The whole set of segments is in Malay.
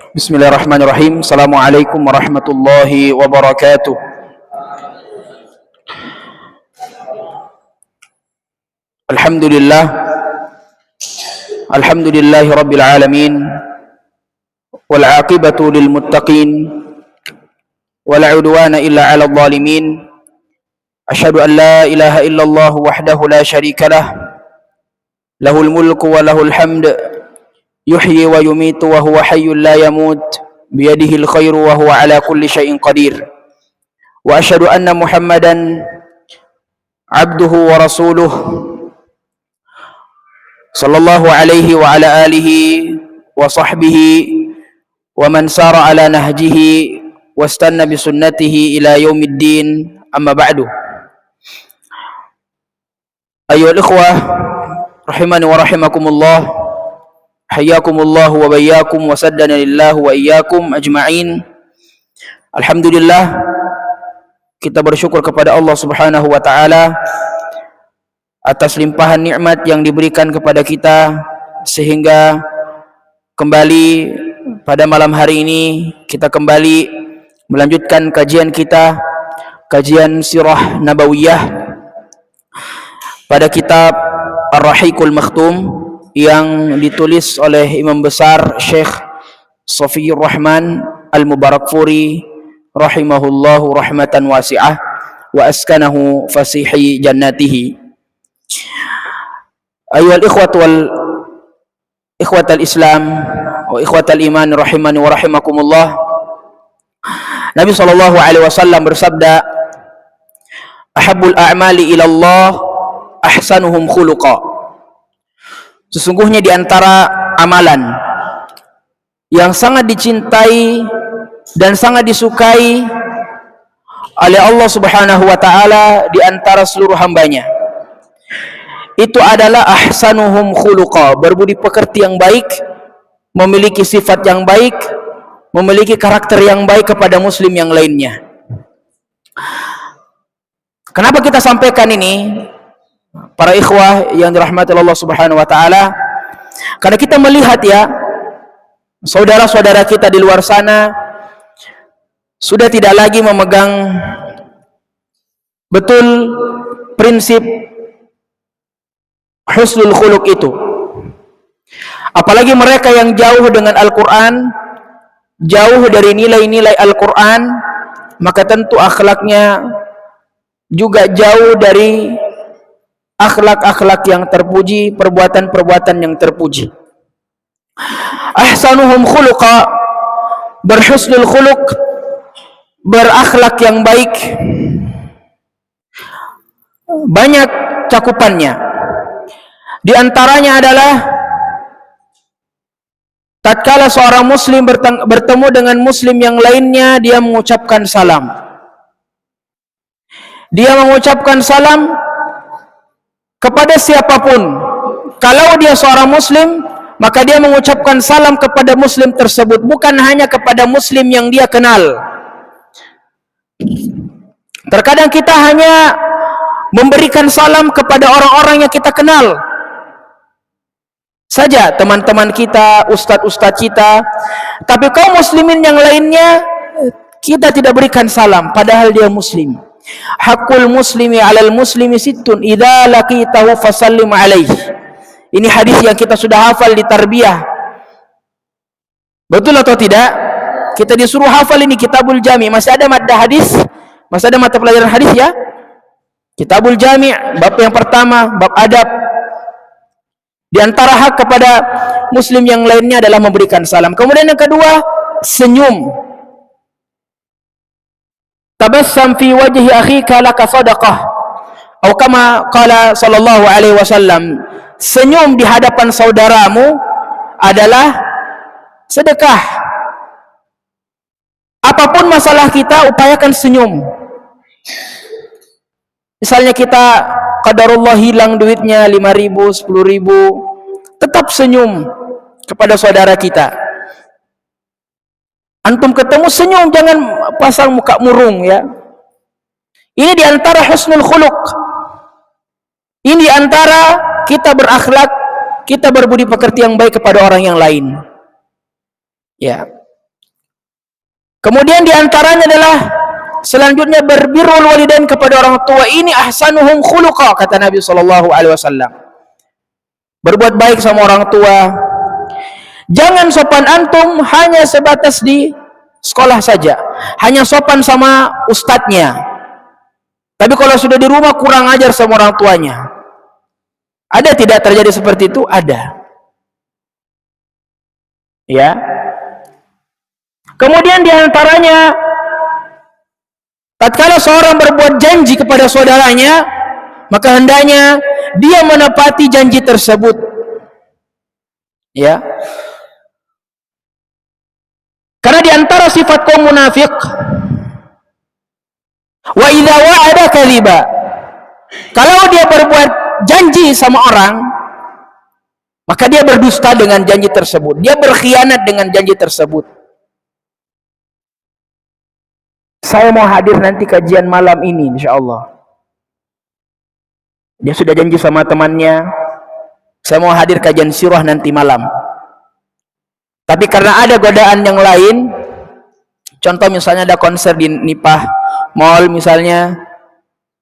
Bismillahirrahmanirrahim. Assalamualaikum warahmatullahi wabarakatuh. Alhamdulillah. Alhamdulillahi rabbil alamin. Wal aqibatu lil muttaqin. Wala udwana illa 'alal zalimin. Asyhadu an la ilaha illallah wahdahu la syarika lah. Lahul mulku wa lahul hamd. Yuhyi wa yumitu wa huwa hayyul la yamut biyadihil khairu wa huwa ala kulli syai'in qadir. Wa asyhadu anna Muhammadan abduhu wa rasuluh sallallahu alaihi wa ala alihi wa sahbihi wa man sara ala nahjihi wastanna bi sunnatihi ila yaumiddin. Amma ba'du. Ayyuhal ikhwah rahimani wa rahimakumullah. Hayyakumullah wa bayyakum wa saddana lillahu wa iyyakum ajma'in. Alhamdulillah, kita bersyukur kepada Allah Subhanahu wa taala atas limpahan nikmat yang diberikan kepada kita sehingga kembali pada malam hari ini kita kembali melanjutkan kajian kita, kajian sirah nabawiyah pada kitab Ar-Rahiqul Makhtum yang ditulis oleh Imam Besar Syekh Shafiyur Rahman Al-Mubarakfuri rahimahullahu rahmatan wasi'ah wa askanahu fasihi jannatihi. Ayyuhal ikhwatu wal ikhwatal Islam wa ikhwatal iman rahimani wa rahimakumullah. Nabi sallallahu alaihi wasallam bersabda, ahabbul a'mali ila Allah ahsanuhum khuluqa. Sesungguhnya di antara amalan yang sangat dicintai dan sangat disukai oleh Allah Subhanahu wa taala di antara seluruh hambanya, itu adalah ahsanuhum khuluqa, berbudi pekerti yang baik, memiliki sifat yang baik, memiliki karakter yang baik kepada muslim yang lainnya. Kenapa kita sampaikan ini? Para ikhwah yang dirahmati Allah Subhanahu wa taala, karena kita melihat ya, saudara-saudara kita di luar sana sudah tidak lagi memegang betul prinsip husnul khuluq itu. Apalagi mereka yang jauh dengan Al-Qur'an, jauh dari nilai-nilai Al-Qur'an, maka tentu akhlaknya juga jauh dari akhlak-akhlak yang terpuji, perbuatan-perbuatan yang terpuji. Ahsanuhum khuluqa, berhusnul khuluq, berakhlak yang baik, banyak cakupannya. Di antaranya adalah tatkala seorang muslim bertemu dengan muslim yang lainnya, dia mengucapkan salam. Dia mengucapkan salam kepada siapapun. Kalau dia seorang muslim, maka dia mengucapkan salam kepada muslim tersebut, bukan hanya kepada muslim yang dia kenal. Terkadang kita hanya memberikan salam kepada orang-orang yang kita kenal saja, teman-teman kita, ustadz-ustadz kita, tapi kaum muslimin yang lainnya kita tidak berikan salam padahal dia muslim. Hakul muslimi alal muslimi sittun idza laqitahu fasallim alaihi. Ini hadis yang kita sudah hafal di tarbiyah. Betul atau tidak? Kita disuruh hafal ini Kitabul Jami'. Masih ada madda hadis? Masih ada mata pelajaran hadis ya? Kitabul Jami', bab yang pertama, bab adab. Di antara hak kepada muslim yang lainnya adalah memberikan salam. Kemudian yang kedua, senyum. Tabassam fi wajhi akhika laka sadaqah. Atau kama qala sallallahu alaihi wasallam, senyum di hadapan saudaramu adalah sedekah. Apapun masalah kita, upayakan senyum. Misalnya kita qadarullah hilang duitnya 5.000, 10.000, tetap senyum kepada saudara kita. Antum ketemu senyum, jangan pasang muka murung ya. Ini diantara husnul khuluq. Ini diantara kita berakhlak, kita berbudi pekerti yang baik kepada orang yang lain. Ya. Kemudian diantaranya adalah selanjutnya berbirrul walidain kepada orang tua. Ini ahsanuhum khuluqa, kata Nabi SAW. Berbuat baik sama orang tua. Jangan sopan antum hanya sebatas di sekolah saja, hanya sopan sama ustadznya, tapi kalau sudah di rumah kurang ajar sama orang tuanya. Ada tidak terjadi seperti itu? Ada. Ya. Kemudian diantaranya, tatkala seorang berbuat janji kepada saudaranya, maka hendaknya dia menepati janji tersebut. Ya. Karena diantara sifat kaum munafik, wa idza wa'ada kadhiba. Kalau dia berbuat janji sama orang, maka dia berdusta dengan janji tersebut. Dia berkhianat dengan janji tersebut. Saya mau hadir nanti kajian malam ini, insyaallah. Dia sudah janji sama temannya, saya mau hadir kajian sirah nanti malam. Tapi karena ada godaan yang lain, contoh misalnya ada konser di Nipah Mall misalnya,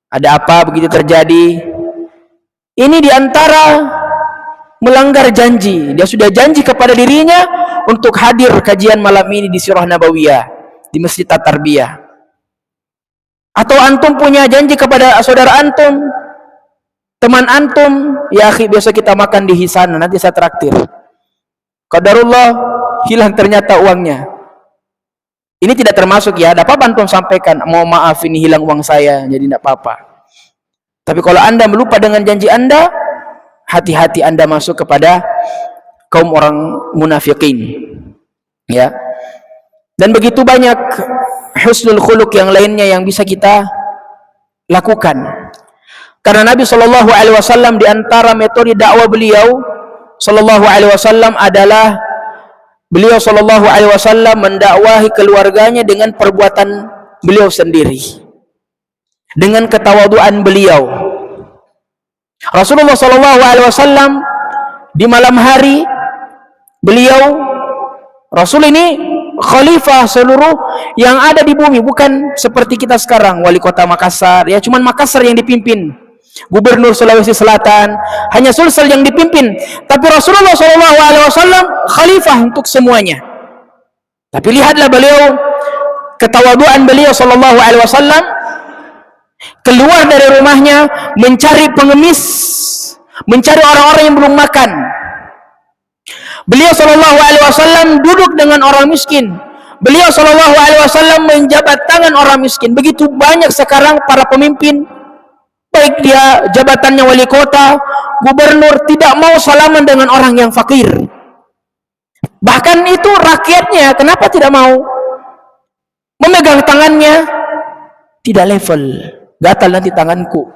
ada apa begitu terjadi, ini diantara melanggar janji. Dia sudah janji kepada dirinya untuk hadir kajian malam ini di Sirah Nabawiyah di Masjid At-Tarbiyah. Atau antum punya janji kepada saudara antum, teman antum, ya akhi besok kita makan di Hisana, nanti saya traktir. Qadarullah hilang ternyata uangnya. Ini tidak termasuk ya, ada apa antum sampaikan, mau maaf ini hilang uang saya, jadi tidak apa-apa. Tapi kalau anda melupa dengan janji anda, hati-hati anda masuk kepada kaum orang munafikin. Ya. Dan begitu banyak husnul khuluq yang lainnya yang bisa kita lakukan. Karena Nabi SAW di antara metode dakwah beliau SAW adalah beliau SAW mendakwahi keluarganya dengan perbuatan beliau sendiri, dengan ketawaduan beliau. Rasulullah SAW di malam hari, beliau Rasul ini khalifah seluruh yang ada di bumi, bukan seperti kita sekarang wali kota Makassar, ya cuman Makassar yang dipimpin, gubernur Sulawesi Selatan hanya Sulsel yang dipimpin, tapi Rasulullah SAW khalifah untuk semuanya. Tapi lihatlah beliau, ketawaduan beliau SAW, keluar dari rumahnya mencari pengemis, mencari orang-orang yang belum makan. Beliau SAW duduk dengan orang miskin. Beliau SAW menjabat tangan orang miskin. Begitu banyak sekarang para pemimpin, baik dia jabatannya wali kota, gubernur, tidak mau salaman dengan orang yang fakir. Bahkan itu rakyatnya, kenapa tidak mau memegang tangannya? Tidak level, gatal nanti tanganku.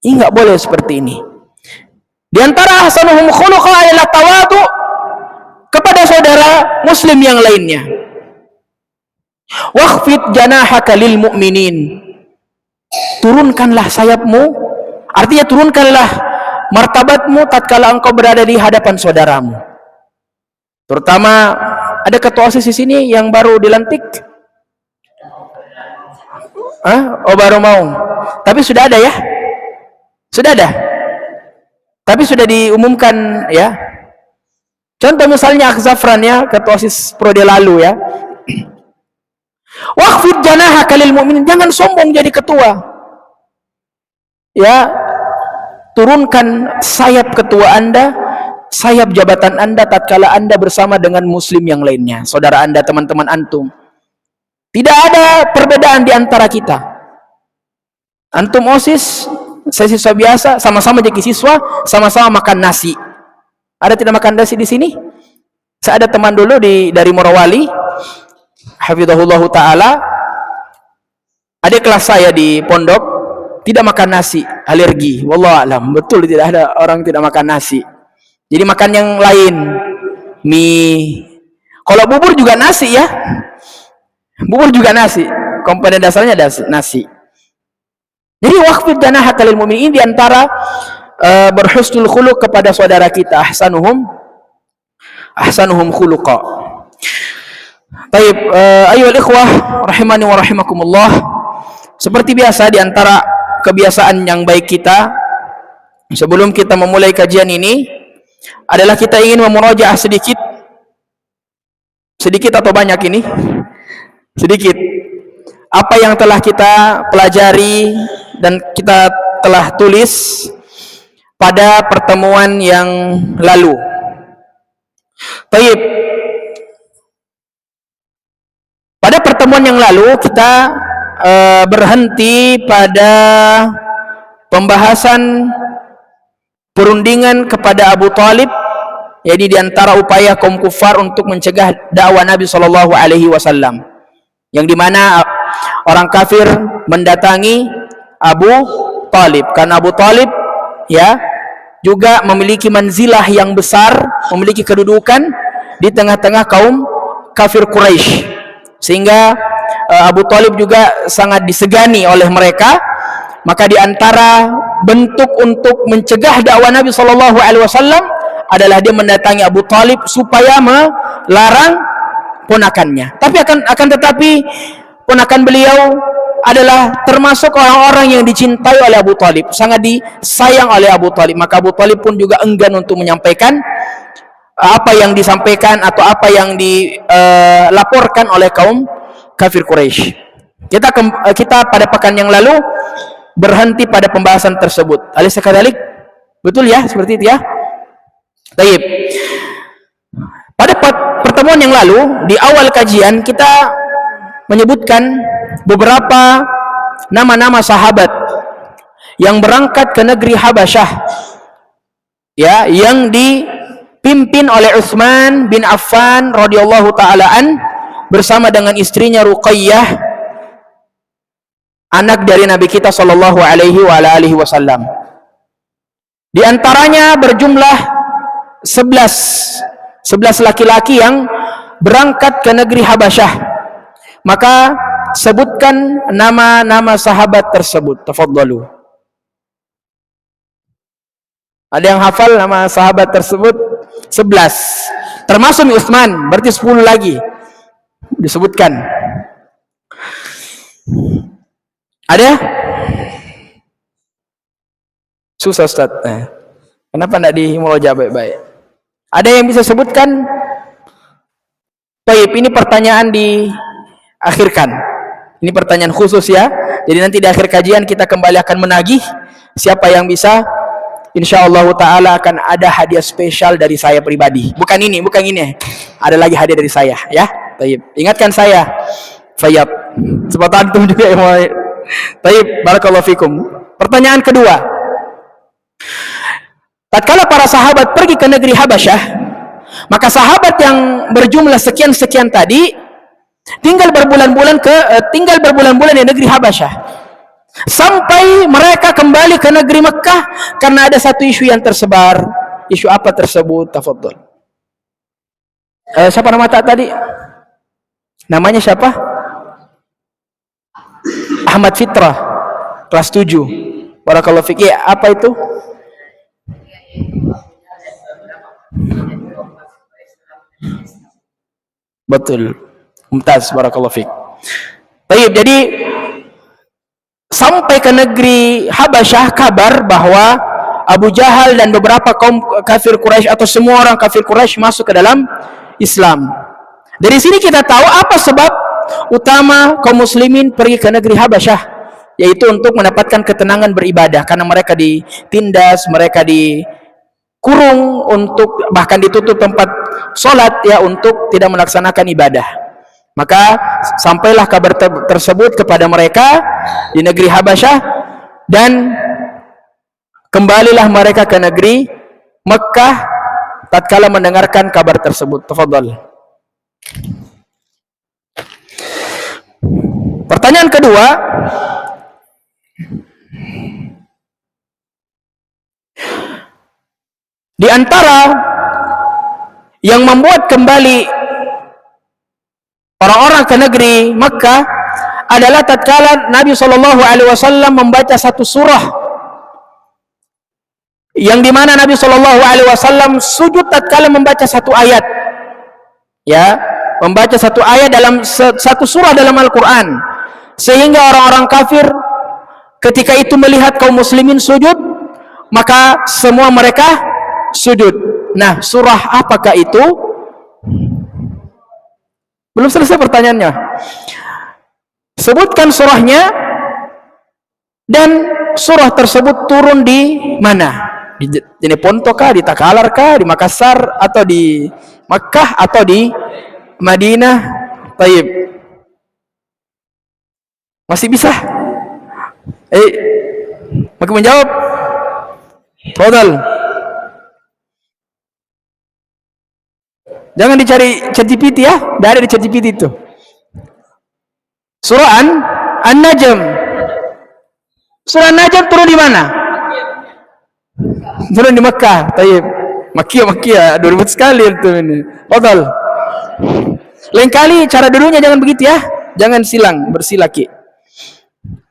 Ini nggak boleh seperti ini. Di antara ahsanuhum khuluqa adalah tawadu kepada saudara muslim yang lainnya. Wakhfid janahaka lil mu'minin. Turunkanlah sayapmu, artinya turunkanlah martabatmu tatkala engkau berada di hadapan saudaramu. Terutama ada ketua OSIS di sini yang baru dilantik. Oh baru mau. Tapi sudah ada ya? Sudah ada. Tapi sudah diumumkan ya. Contoh misalnya Akhzafran ya, ketua OSIS Prode lalu ya. Wakhfid janahaka lil mu'minin, jangan sombong jadi ketua. Ya, turunkan sayap ketua Anda, sayap jabatan Anda tatkala Anda bersama dengan muslim yang lainnya, saudara Anda, teman-teman antum. Tidak ada perbedaan di antara kita. Antum OSIS, saya siswa biasa, sama-sama jadi siswa, sama-sama makan nasi. Ada tidak makan nasi di sini? Saya ada teman dulu dari Morowali, hafizahullah taala. Ada kelas saya di pondok tidak makan nasi, alergi. Wallahu alam, betul tidak ada orang tidak makan nasi. Jadi makan yang lain, mie. Kalau bubur juga nasi ya. Bubur juga nasi, komponen dasarnya ada nasi. Jadi waqfid janahaka lil mu'minin, ini diantara berhusnul khuluq kepada saudara kita, ahsanuhum khuluqa. Taib, ayyuhal ikhwah rahimani wa rahimakumullah. Seperti biasa, di antara kebiasaan yang baik kita sebelum kita memulai kajian ini adalah kita ingin memurajaah sedikit atau banyak ini? Sedikit. Apa yang telah kita pelajari dan kita telah tulis pada pertemuan yang lalu. Taib. Pada pertemuan yang lalu kita berhenti pada pembahasan perundingan kepada Abu Talib, jadi di antara upaya kaum kufar untuk mencegah dakwah Nabi Shallallahu Alaihi Wasallam, yang dimana orang kafir mendatangi Abu Talib karena Abu Talib ya juga memiliki manzilah yang besar, memiliki kedudukan di tengah-tengah kaum kafir Quraisy, sehingga Abu Talib juga sangat disegani oleh mereka. Maka di antara bentuk untuk mencegah dakwah Nabi Shallallahu Alaihi Wasallam adalah dia mendatangi Abu Talib supaya melarang ponakannya. Tapi akan tetapi ponakan beliau adalah termasuk orang-orang yang dicintai oleh Abu Talib, sangat disayang oleh Abu Talib. Maka Abu Talib pun juga enggan untuk menyampaikan apa yang disampaikan atau apa yang dilaporkan oleh kaum kafir Quraisy. Kita pada pekan yang lalu berhenti pada pembahasan tersebut. Alaysa kadzalik? Betul ya, seperti itu ya. Baik. Pada pertemuan yang lalu di awal kajian kita menyebutkan beberapa nama-nama sahabat yang berangkat ke negeri Habasyah, ya, yang dipimpin oleh Utsman bin Affan radhiyallahu taala an bersama dengan istrinya Ruqayyah, anak dari Nabi kita sallallahu alaihi wasallam. Di antaranya berjumlah 11 laki-laki yang berangkat ke negeri Habasyah. Maka sebutkan nama-nama sahabat tersebut. Tafadhalu. Ada yang hafal nama sahabat tersebut? 11. Termasuk Utsman, berarti 10 lagi disebutkan. Ada? Susah Ustaz. Kenapa tidak dimurajaah baik-baik? Ada yang bisa sebutkan? Baik, ini pertanyaan diakhirkan. Ini pertanyaan khusus ya. Jadi nanti di akhir kajian kita kembali akan menagih siapa yang bisa. Insyaallah taala akan ada hadiah spesial dari saya pribadi. Bukan ini. Ada lagi hadiah dari saya ya. Baik, ingatkan saya. Fayyad. Sebab antum juga yang mau. Baik, barakallahu fikum. Pertanyaan kedua. Tatkala para sahabat pergi ke negeri Habasyah, maka sahabat yang berjumlah sekian-sekian tadi tinggal berbulan-bulan di negeri Habasyah, sampai mereka kembali ke negeri Mekah karena ada satu isu yang tersebar. Isu apa tersebut? Tafadhol. Siapa nama tadi? Namanya siapa? Ahmad Fitrah, kelas 7. Barakallahu fiik. Apa itu? Betul. Mumtaz, barakallahu fiik. Baik, jadi sampai ke negeri Habasyah kabar bahwa Abu Jahal dan beberapa kaum kafir Quraisy atau semua orang kafir Quraisy masuk ke dalam Islam. Dari sini kita tahu apa sebab utama kaum muslimin pergi ke negeri Habasyah, yaitu untuk mendapatkan ketenangan beribadah, karena mereka ditindas, mereka dikurung, untuk bahkan ditutup tempat sholat ya, untuk tidak melaksanakan ibadah. Maka sampailah kabar tersebut kepada mereka di negeri Habasyah, dan kembalilah mereka ke negeri Mekah tatkala mendengarkan kabar tersebut. Tafadhal. Pertanyaan kedua, di antara yang membuat kembali orang-orang ke negeri Mekah adalah tatkala Nabi Shallallahu Alaihi Wasallam membaca satu surah, yang dimana Nabi Shallallahu Alaihi Wasallam sujud tatkala membaca satu ayat, ya, membaca satu ayat dalam satu surah dalam Al-Quran, sehingga orang-orang kafir ketika itu melihat kaum muslimin sujud, maka semua mereka sujud. Nah, surah apakah itu? Belum selesai pertanyaannya. Sebutkan surahnya, dan surah tersebut turun di mana? Di Ponto kah, di Takalar kah, di Makassar, atau di Makkah, atau di Madinah? Taib. Masih bisa? Mau menjawab? Fadal. Jangan dicari ChatGPT ya, tidak ada di ChatGPT itu. Surah An-Najm. Surah An-Najm turun di mana? Turun di Makkah. Taib. Makkiyah 2000 sekali itu ini. Fadal. Lain kali cara dulunya jangan begitu ya, jangan silang bersilaki.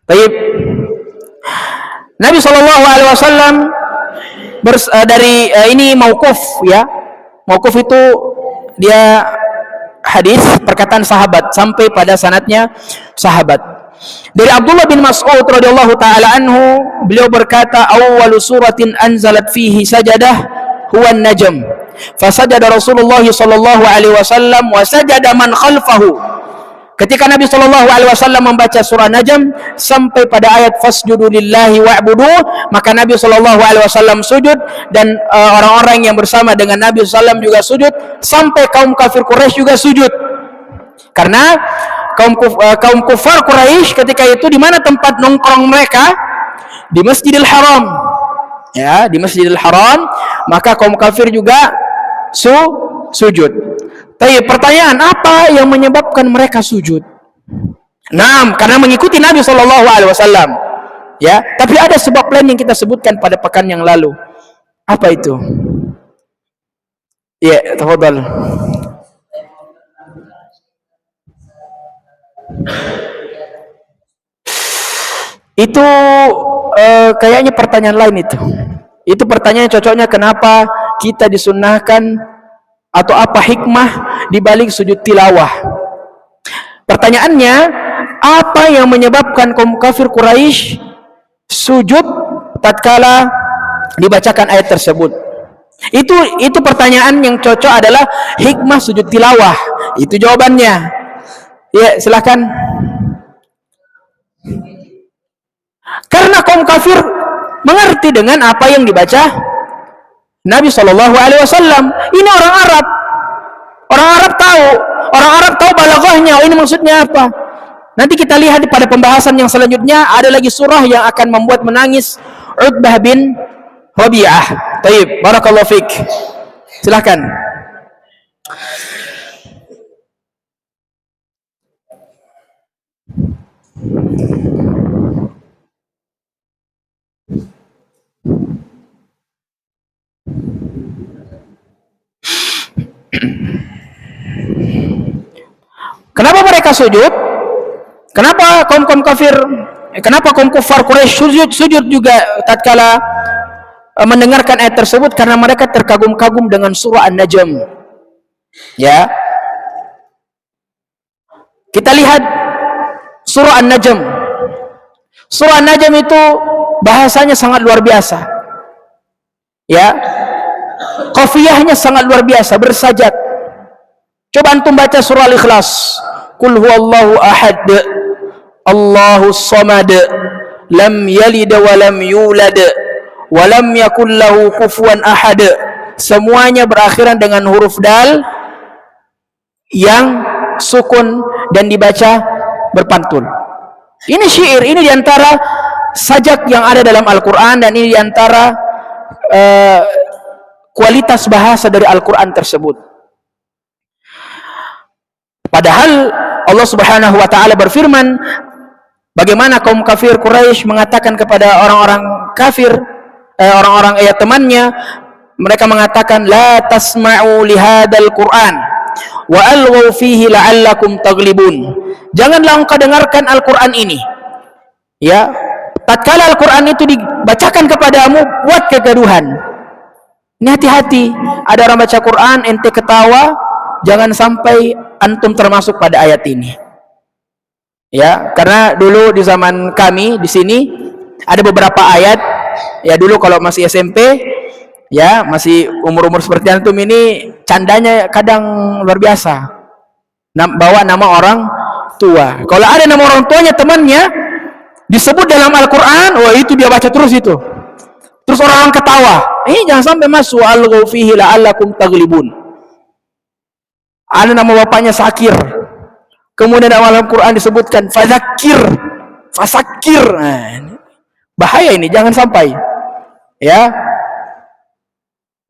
Taib. Nabi SAW dari ini mauquf ya. Mauquf itu dia hadis perkataan sahabat sampai pada sanadnya sahabat. Dari Abdullah bin Mas'ud radhiyallahu taala anhu, beliau berkata, awwalu suratin anzalat fihi sajadah huwa an-najm. Fasajada Rasulullah sallallahu alaihi wasallam wa sajada man khalfahu. Ketika Nabi sallallahu alaihi wasallam membaca surah Najm sampai pada ayat fasjudu lillahi wa'budu, maka Nabi sallallahu alaihi wasallam sujud, dan orang-orang yang bersama dengan Nabi sallallahu juga sujud, sampai kaum kafir Quraisy juga sujud. Karena kaum kufar Quraisy ketika itu di mana tempat nongkrong mereka? Di Masjidil Haram. Ya, di Masjidil Haram, maka kaum kafir juga sujud. Tapi pertanyaan, apa yang menyebabkan mereka sujud? Nah, karena mengikuti Nabi Shallallahu Alaihi Wasallam. Ya, tapi ada sebab lain yang kita sebutkan pada pekan yang lalu. Apa itu? Ya, tafadhal. Itu kayaknya pertanyaan lain itu. Itu pertanyaan cocoknya kenapa kita disunnahkan, atau apa hikmah di balik sujud tilawah. Pertanyaannya, apa yang menyebabkan kaum kafir Quraisy sujud tatkala dibacakan ayat tersebut? Itu pertanyaan yang cocok adalah hikmah sujud tilawah. Itu jawabannya. Ya, silakan. Karena kaum kafir mengerti dengan apa yang dibaca Nabi Shallallahu Alaihi Wasallam. Ini orang Arab. Orang Arab tahu balaghahnya. Ini maksudnya apa? Nanti kita lihat pada pembahasan yang selanjutnya, ada lagi surah yang akan membuat menangis Utbah bin Rabi'ah. Taib, barakallahu fik. Silakan. Kenapa mereka sujud? Kenapa kaum kafir? Kenapa kaum kufar Quraisy sujud juga tatkala mendengarkan ayat tersebut? Karena mereka terkagum-kagum dengan surah An-Najm. Ya. Kita lihat surah An-Najm. Surah An-Najm itu bahasanya sangat luar biasa. Ya. Qafiyahnya sangat luar biasa, bersajat. Coba antum baca surah Al-Ikhlas. Qul huwallahu ahad, Allahus samad, lam yalid wa lam yulad, wa lam yakul lahu kufuwan ahad. Semuanya berakhiran dengan huruf dal yang sukun dan dibaca berpantun. Ini syair, ini diantara sajak yang ada dalam Al-Quran, dan ini diantara kualitas bahasa dari Al-Quran tersebut. Padahal Allah Subhanahu wa taala berfirman, bagaimana kaum kafir Quraisy mengatakan kepada orang-orang kafir, orang-orang temannya, mereka mengatakan la tasma'u li hadzal Qur'an wa alghaw fihi la'allakum taghlibun. Janganlah engkau dengarkan Al-Qur'an ini. Ya, tatkala Al-Qur'an itu dibacakan kepadamu, buat kegaduhan. Ini hati-hati. Ada orang baca Quran, ente ketawa, jangan sampai antum termasuk pada ayat ini. Ya, karena dulu di zaman kami di sini ada beberapa ayat. Ya, dulu kalau masih SMP, ya masih umur-umur seperti antum ini, candanya kadang luar biasa. Bawa nama orang tua. Kalau ada nama orang tuanya, temannya disebut dalam Al-Quran, wah itu dia baca terus itu. Terus orang ketawa. Jangan sampai masuk alghaw fihi la'allakum taghlibun. Ada nama bapaknya Sakir. Kemudian dalam Al-Quran disebutkan fadzakir, fasakir. Bahaya ini, jangan sampai. Ya.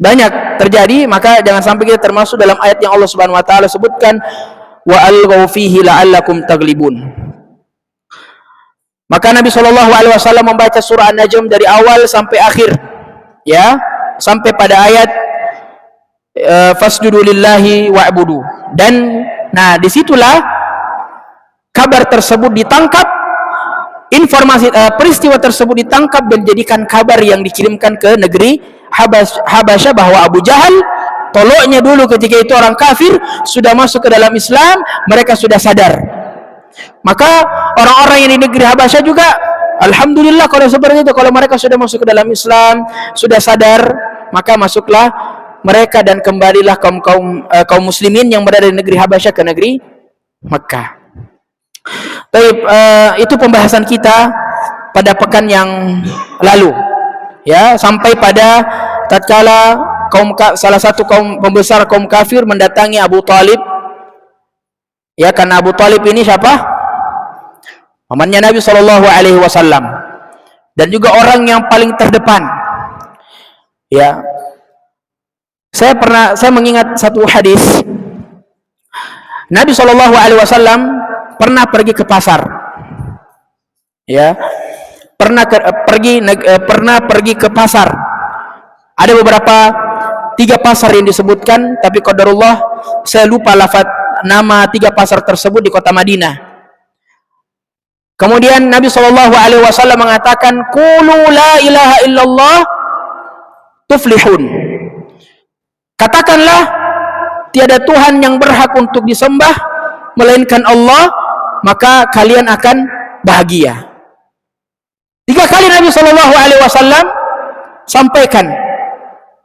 Banyak terjadi, maka jangan sampai kita termasuk dalam ayat yang Allah Subhanahu wa taala sebutkan wa alghaw fihi la'allakum taghlibun. Maka Nabi SAW membaca surah An-Najm dari awal sampai akhir, ya, sampai pada ayat fasjudu lillahi wa'budu. Dan nah disitulah kabar tersebut ditangkap, informasi peristiwa tersebut ditangkap dan dijadikan kabar yang dikirimkan ke negeri Habasyah bahwa Abu Jahal, toloknya dulu ketika itu orang kafir, sudah masuk ke dalam Islam, mereka sudah sadar. Maka orang-orang yang di negeri Habasyah juga, alhamdulillah kalau seperti itu, kalau mereka sudah masuk ke dalam Islam, sudah sadar, maka masuklah mereka dan kembalilah kaum muslimin yang berada di negeri Habasyah ke negeri Mekah. Baik, itu pembahasan kita pada pekan yang lalu, ya, sampai pada tatkala salah satu kaum pembesar kaum kafir mendatangi Abu Talib, ya, karena Abu Talib ini siapa? Pamannya Nabi SAW, dan juga orang yang paling terdepan. Ya, saya mengingat satu hadis. Nabi SAW pernah pergi ke pasar, ya, pernah pergi ke pasar. Ada beberapa 3 pasar yang disebutkan, tapi qadarullah saya lupa lafaz nama 3 pasar tersebut di kota Madinah. Kemudian Nabi SAW mengatakan, qulu la ilaha illallah tuflihun. Katakanlah tiada Tuhan yang berhak untuk disembah melainkan Allah, maka kalian akan bahagia. 3 kali Nabi SAW sampaikan,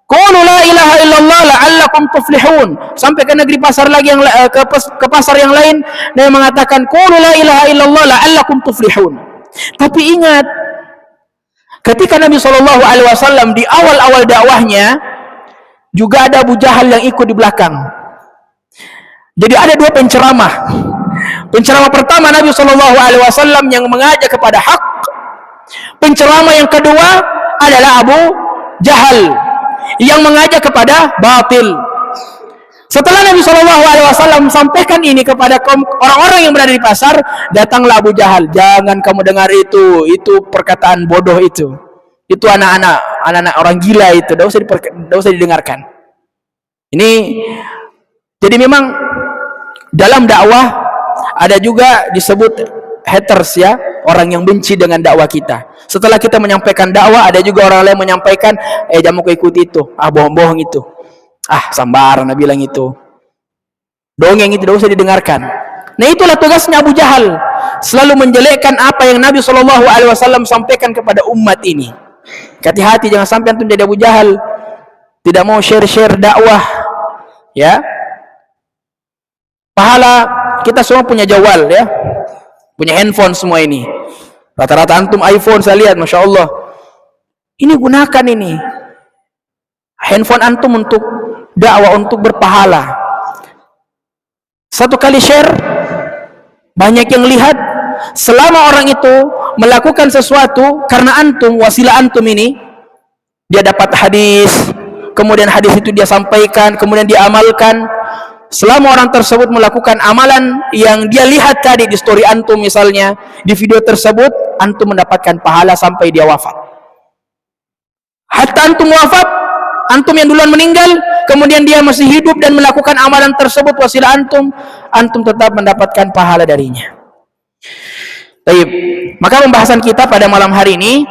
qulu la ilaha illallah la'allakum tuflihun. Sampai ke negeri pasar lagi, yang ke pasar yang lain, dia mengatakan qulu la ilaha illallah la'allakum tuflihun. Tapi ingat, ketika Nabi SAW di awal-awal dakwahnya, juga ada Abu Jahal yang ikut di belakang. Jadi ada 2 penceramah. Penceramah pertama Nabi SAW yang mengajak kepada hak. Penceramah yang kedua adalah Abu Jahal yang mengajak kepada batil. Setelah Nabi SAW sampaikan ini kepada orang-orang yang berada di pasar, datanglah Abu Jahal. Jangan kamu dengar itu perkataan bodoh itu anak-anak orang gila itu, tidak usah didengarkan. Ini jadi memang dalam dakwah ada juga disebut haters, ya, orang yang benci dengan dakwah kita. Setelah kita menyampaikan dakwah, ada juga orang lain menyampaikan, jangan mau ikuti itu, bohong-bohong itu, sambaran Nabi bilang itu, dongeng itu, tidak usah didengarkan. Nah, itulah tugasnya Abu Jahal, selalu menjelekkan apa yang Nabi SAW sampaikan kepada umat ini. Hati-hati, jangan sampai antum jadi Abu Jahal, tidak mau share dakwah, ya. Pahala kita semua punya jawal, ya, punya handphone semua ini. Rata-rata antum iPhone saya lihat, masya Allah. Ini gunakan ini handphone antum untuk dakwah, untuk berpahala. Satu kali share, banyak yang lihat. Selama orang itu melakukan sesuatu karena antum, wasilah antum ini, dia dapat hadis, kemudian hadis itu dia sampaikan, kemudian dia amalkan. Selama orang tersebut melakukan amalan yang dia lihat tadi di story antum misalnya, di video tersebut, antum mendapatkan pahala sampai dia wafat. Hatta antum wafat, antum yang duluan meninggal, kemudian dia masih hidup dan melakukan amalan tersebut wasilah antum tetap mendapatkan pahala darinya. Baik, maka pembahasan kita pada malam hari ini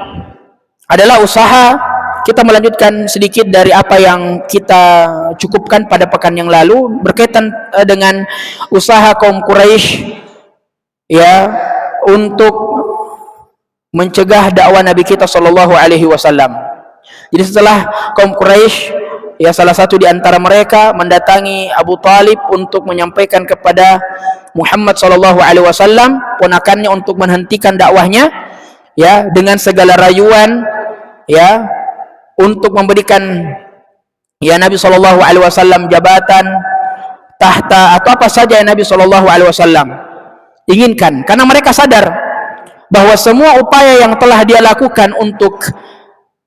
adalah usaha kita melanjutkan sedikit dari apa yang kita cukupkan pada pekan yang lalu berkaitan dengan usaha kaum Quraisy ya untuk mencegah dakwah Nabi kita sallallahu alaihi wasallam. Jadi setelah kaum Quraisy ya salah satu di antara mereka mendatangi Abu Talib untuk menyampaikan kepada Muhammad sallallahu alaihi wasallam ponakannya untuk menghentikan dakwahnya ya dengan segala rayuan ya untuk memberikan ya Nabi sallallahu alaihi wasallam jabatan, tahta atau apa saja yang Nabi sallallahu alaihi wasallam inginkan, karena mereka sadar bahwa semua upaya yang telah dia lakukan untuk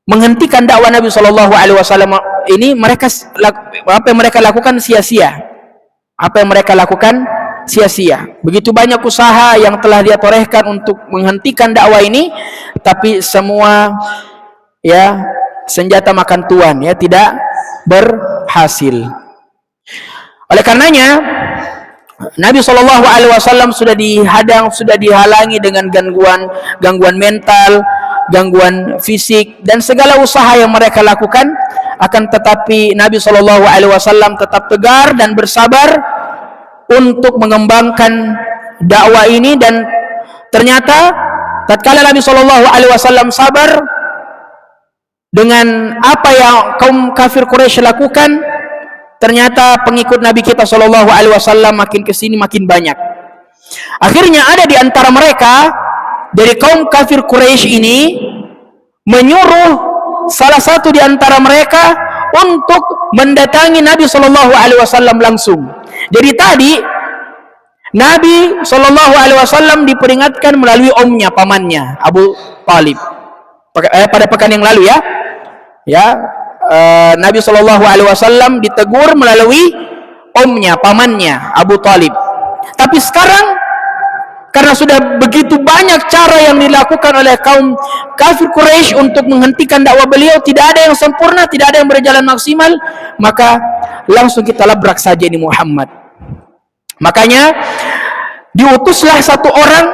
menghentikan dakwah Nabi sallallahu alaihi wasallam ini apa yang mereka lakukan sia-sia. Apa yang mereka lakukan sia-sia. Begitu banyak usaha yang telah dia torehkan untuk menghentikan dakwah ini, tapi semua ya senjata makan tuan ya tidak berhasil. Oleh karenanya Nabi sallallahu alaihi wasallam sudah dihadang, sudah dihalangi dengan gangguan mental, gangguan fisik dan segala usaha yang mereka lakukan, akan tetapi Nabi sallallahu alaihi wasallam tetap tegar dan bersabar untuk mengembangkan dakwah ini. Dan ternyata tatkala Nabi sallallahu alaihi wasallam sabar dengan apa yang kaum kafir Quraisy lakukan, ternyata pengikut Nabi kita sallallahu alaihi wasallam makin kesini makin banyak. Akhirnya ada di antara mereka dari kaum kafir Quraisy ini menyuruh salah satu di antara mereka untuk mendatangi Nabi sallallahu alaihi wasallam langsung. Jadi tadi Nabi sallallahu alaihi wasallam diperingatkan melalui omnya, pamannya Abu Talib. Pada pekan yang lalu ya, Nabi sallallahu alaihi wasallam ditegur melalui omnya, pamannya Abu Talib. Tapi sekarang karena sudah begitu banyak cara yang dilakukan oleh kaum kafir Quraisy untuk menghentikan dakwah beliau, tidak ada yang sempurna, tidak ada yang berjalan maksimal, maka langsung kita labrak saja ini Muhammad. Makanya diutuslah satu orang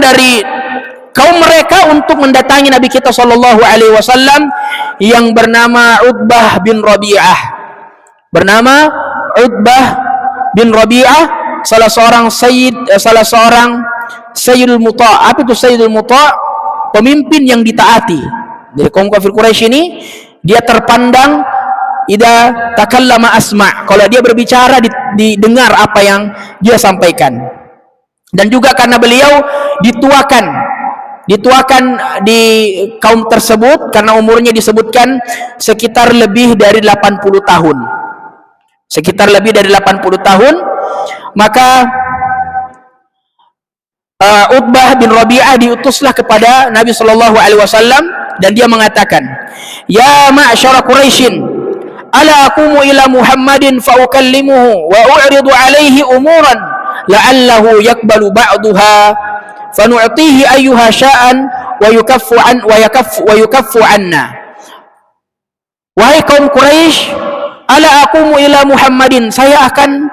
dari kaum mereka untuk mendatangi Nabi kita sallallahu alaihi wasallam yang bernama Utbah bin Rabi'ah. Salah seorang Sayyidul Muta'. Apa itu Sayyidul Muta'? Pemimpin yang ditaati. Dari kaum kafir Quraisy ini, dia terpandang idza takallama asma'. Kalau dia berbicara didengar apa yang dia sampaikan. Dan juga karena beliau dituakan di kaum tersebut, karena umurnya disebutkan sekitar lebih dari 80 tahun. Maka Utbah bin Rabi'ah diutuslah kepada Nabi sallallahu alaihi wasallam dan dia mengatakan, "Ya ma'syara Quraisyin, ala aqumu ila Muhammadin fa ukallimuhu wa u'ridu alaihi umuran la'allahu yakbalu ba'daha fa nu'tihi ayyuha sya'an wa yukaffu anna." Wahai kaum Quraisy, ala aqumu ila Muhammadin, saya akan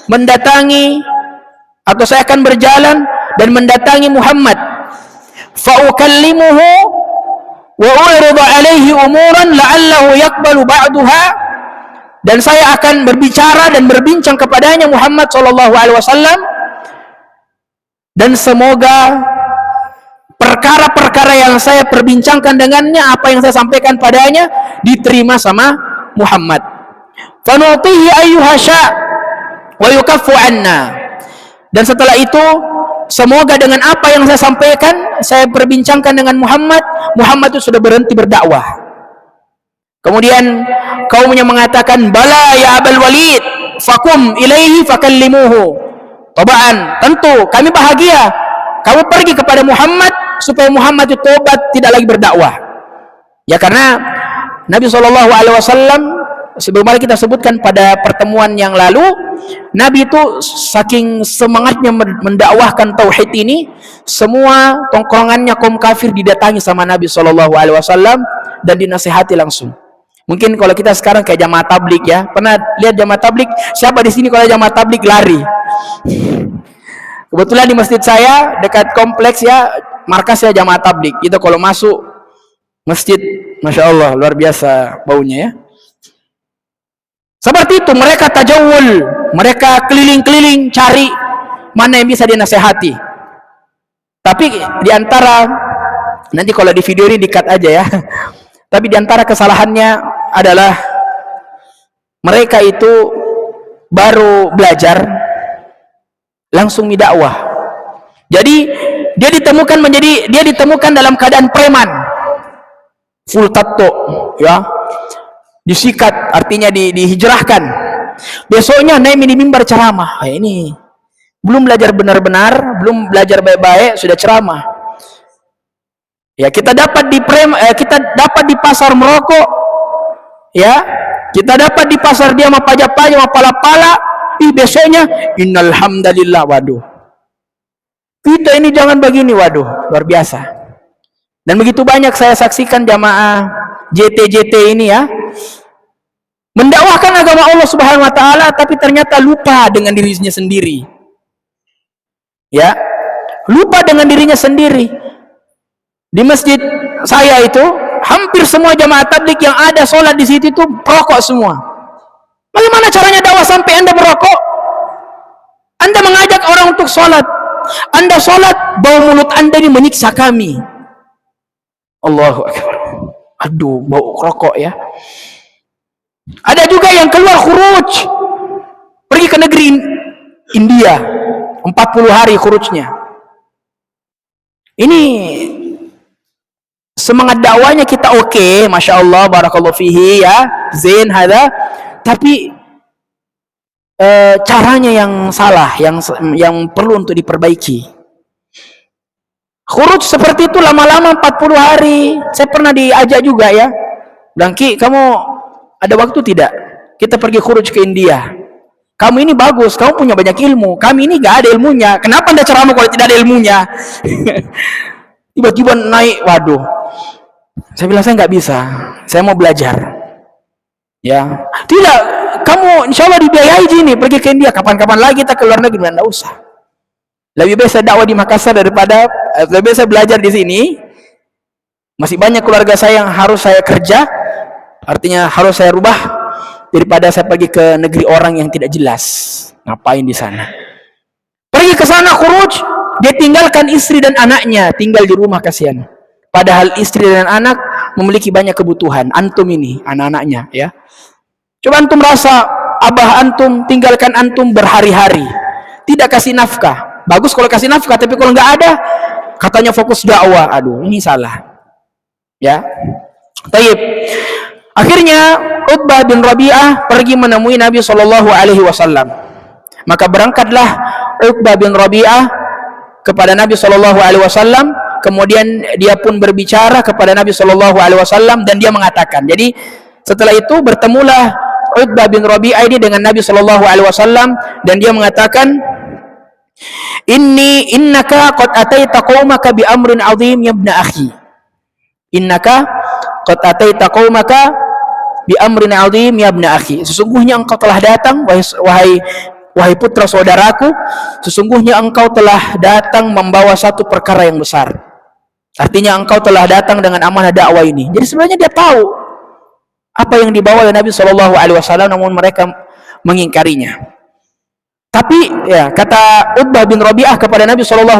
mendatangi atau saya akan berjalan dan mendatangi Muhammad. Fa ukallimuhu wa uridu alaihi umuran la'allahu yakbalu ba'daha, dan saya akan berbicara dan berbincang kepadanya Muhammad sallallahu alaihi wasallam, dan semoga perkara-perkara yang saya perbincangkan dengannya, apa yang saya sampaikan padanya, diterima sama Muhammad. Fa nu'tihi ayyuha sya' wa yukaffu anna, dan setelah itu semoga dengan apa yang saya sampaikan, saya perbincangkan dengan Muhammad itu sudah berhenti berdakwah. Kemudian kaumnya mengatakan, bala ya Abul Walid fakum ilaihi fakallimuhu. Tobaan, tentu kami bahagia kamu pergi kepada Muhammad supaya Muhammad itu tobat, tidak lagi berdakwah. Ya, karena Nabi SAW sebagaimana kita sebutkan pada pertemuan yang lalu, Nabi itu saking semangatnya mendakwahkan tauhid ini, semua tongkrongannya kaum kafir didatangi sama Nabi SAW dan dinasihati langsung. Mungkin kalau kita sekarang kayak jamaah tablik ya, pernah lihat jamaah tablik? Siapa di sini kalau jamaah tablik lari? Kebetulan di masjid saya dekat kompleks ya, markasnya jamaah tablik. Itu kalau masuk masjid, masya Allah, luar biasa baunya ya. Seperti itu mereka tajawul, mereka keliling-keliling cari mana yang bisa dinasehati. Tapi diantara, nanti kalau di video ini di-cut aja ya. Tapi diantara kesalahannya adalah mereka itu baru belajar langsung didakwah. Jadi dia ditemukan dalam keadaan preman, full tato, ya, disikat, artinya dihijrahkan. Besoknya naik mimbar ceramah. Ini belum belajar benar-benar, belum belajar baik-baik, sudah ceramah. Ya, kita dapat di pasar merokok, ya, kita dapat di pasar dia sama pajak-pajak, sama pala-pala. Besoknya innal hamdalillah, waduh. Kita ini jangan begini, waduh, luar biasa. Dan begitu banyak saya saksikan jamaah JT ini ya, mendakwahkan agama Allah Subhanahu wa taala tapi ternyata lupa dengan dirinya sendiri. Ya, lupa dengan dirinya sendiri. Di masjid saya itu hampir semua jamaah tabligh yang ada sholat di situ itu perokok semua. Bagaimana caranya dakwah sampai Anda merokok? Anda mengajak orang untuk sholat, Anda sholat, bau mulut Anda ini menyiksa kami. Allahu Akbar. Aduh, bau rokok ya. Ada juga yang keluar khuruj, pergi ke negeri India, 40 hari khurujnya. Ini semangat dakwanya kita oke, masya Allah, barakallahu fihi ya, zain hada, tapi caranya yang salah, yang perlu untuk diperbaiki. Khuruj seperti itu lama-lama 40 hari. Saya pernah diajak juga ya, Dangki, kamu ada waktu tidak? Kita pergi khuruj ke India. Kamu ini bagus, kamu punya banyak ilmu, kami ini gak ada ilmunya. Kenapa Anda ceramah kalau tidak ada ilmunya? Tiba-tiba naik, waduh. Saya bilang saya nggak bisa, saya mau belajar. Ya, tidak, kamu insya Allah dibiayai gini, pergi ke India, kapan-kapan lagi kita ke luar negeri, nggak usah. Lebih baik saya dakwah di Makassar daripada lebih baik saya belajar di sini. Masih banyak keluarga saya yang harus saya kerja, artinya harus saya rubah, daripada saya pergi ke negeri orang yang tidak jelas. Ngapain di sana? Pergi ke sana khuruj, dia tinggalkan istri dan anaknya, tinggal di rumah, kasihan. Padahal istri dan anak memiliki banyak kebutuhan. Antum ini, anak-anaknya ya. Coba antum rasa, abah antum tinggalkan antum berhari-hari, tidak kasih nafkah. Bagus kalau kasih nafkah, tapi kalau nggak ada, katanya fokus dakwah. Aduh, ini salah. Ya. Taib. Akhirnya Utbah bin Rabi'ah pergi menemui Nabi SAW. Maka berangkatlah Utbah bin Rabi'ah kepada Nabi SAW. Kemudian dia pun berbicara kepada Nabi SAW dan dia mengatakan. Jadi setelah itu bertemulah Utbah bin Rabi'ah ini dengan Nabi SAW dan dia mengatakan, innaka qad ataita qaumaka bi amrin 'azim ya ibn akhi. Innaka qad ataita qaumaka bi amrin 'azim ya ibn akhi. Sesungguhnya engkau telah datang wahai putra saudaraku, sesungguhnya engkau telah datang membawa satu perkara yang besar. Artinya engkau telah datang dengan amanah dakwah ini. Jadi sebenarnya dia tahu apa yang dibawa oleh Nabi SAW, namun mereka mengingkarinya. Tapi ya, kata Utbah bin Rabi'ah kepada Nabi SAW,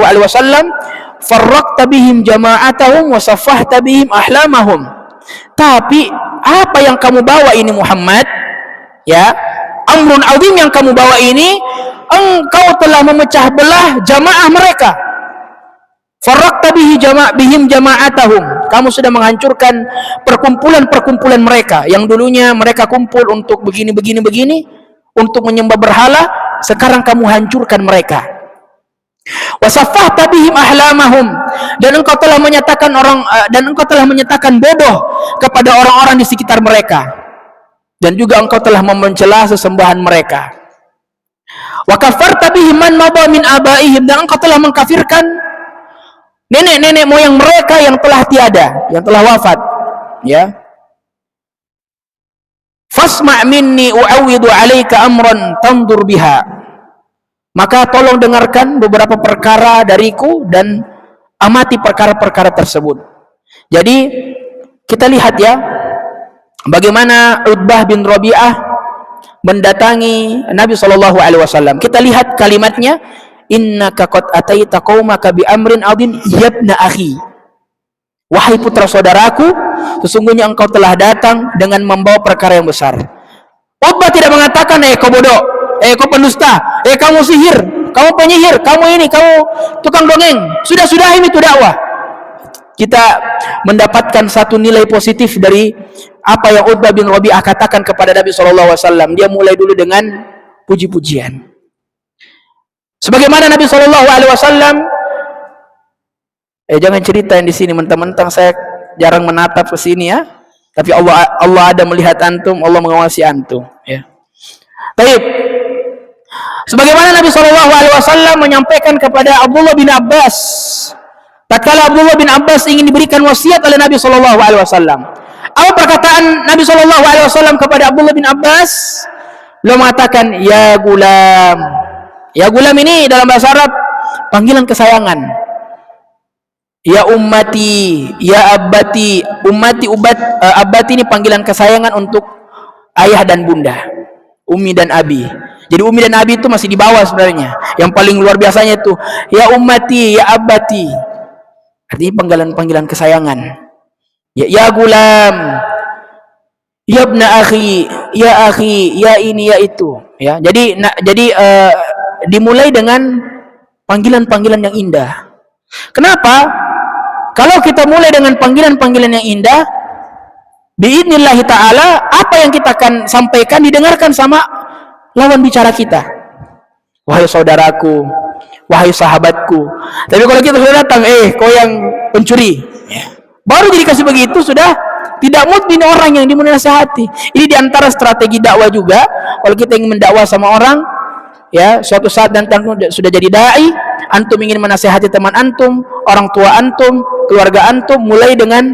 farraqta bihim jama'atahum wa saffahta bihim ahlamahum. Tapi apa yang kamu bawa ini Muhammad, ya, amrun azim yang kamu bawa ini, engkau telah memecah belah jamaah mereka. Farraqta bihim jama'atahum. Kamu sudah menghancurkan perkumpulan-perkumpulan mereka yang dulunya mereka kumpul untuk begini, untuk menyembah berhala, sekarang kamu hancurkan mereka. Wasaffahta bihim ahlamahum, dan engkau telah menyatakan bodoh kepada orang-orang di sekitar mereka, dan juga engkau telah mencela sesembahan mereka. Wa kafarta bihim man mada min abaihim, dan engkau telah mengkafirkan nenek-nenek moyang mereka yang telah tiada, yang telah wafat. Ya. Fasma' minni u'awwidu 'alaika amran tandur biha. Maka tolong dengarkan beberapa perkara dariku dan amati perkara-perkara tersebut. Jadi Kita lihat ya, bagaimana Utbah bin Rabi'ah mendatangi Nabi Shallallahu Alaihi Wasallam. Kita lihat kalimatnya, innaka qad ataita qaumaka bi amrin adin yabna akhi. Wahai putra saudaraku, sesungguhnya engkau telah datang dengan membawa perkara yang besar. Utbah tidak mengatakan, kau bodoh, kau pendusta, kamu sihir, kamu penyihir, kamu ini, kamu tukang dongeng. Sudah ini itu dakwah. Kita mendapatkan satu nilai positif dari apa yang Utbah bin Rabi'ah katakan kepada Nabi SAW. Dia mulai dulu dengan puji-pujian. Sebagaimana Nabi SAW, jangan ceritain di sini mentang-mentang saya jarang menatap ke sini ya. Tapi Allah ada melihat antum, Allah mengawasi antum. Ya. Baik. Sebagaimana Nabi SAW menyampaikan kepada Abdullah bin Abbas, tatkala Abdullah bin Abbas ingin diberikan wasiat oleh Nabi SAW. Apa perkataan Nabi SAW kepada Abdullah bin Abbas? Beliau mengatakan, ya gulam. Ya gulam ini dalam bahasa Arab panggilan kesayangan. Ya ummati, ya abbati. Abbati ini panggilan kesayangan untuk ayah dan bunda, ummi dan abi. Jadi ummi dan abi itu masih di bawah sebenarnya. Yang paling luar biasanya itu ya ummati, ya abbati. Artinya panggilan kesayangan. Ya gulam, ya ibna akhi, ya ini, ya itu. Ya, jadi dimulai dengan panggilan-panggilan yang indah. Kenapa? Kalau kita mulai dengan panggilan-panggilan yang indah, biidnillahi ta'ala, apa yang kita akan sampaikan didengarkan sama lawan bicara kita. Wahai saudaraku, wahai sahabatku. Tapi kalau kita sudah datang, kau yang pencuri, baru jadi kasih begitu, sudah tidak mungkin orang yang dimenasihati. Ini diantara strategi dakwah juga. Kalau kita ingin mendakwah sama orang, ya suatu saat dan sudah jadi dai, antum ingin menasihati teman antum, orang tua antum, keluarga antum, mulai dengan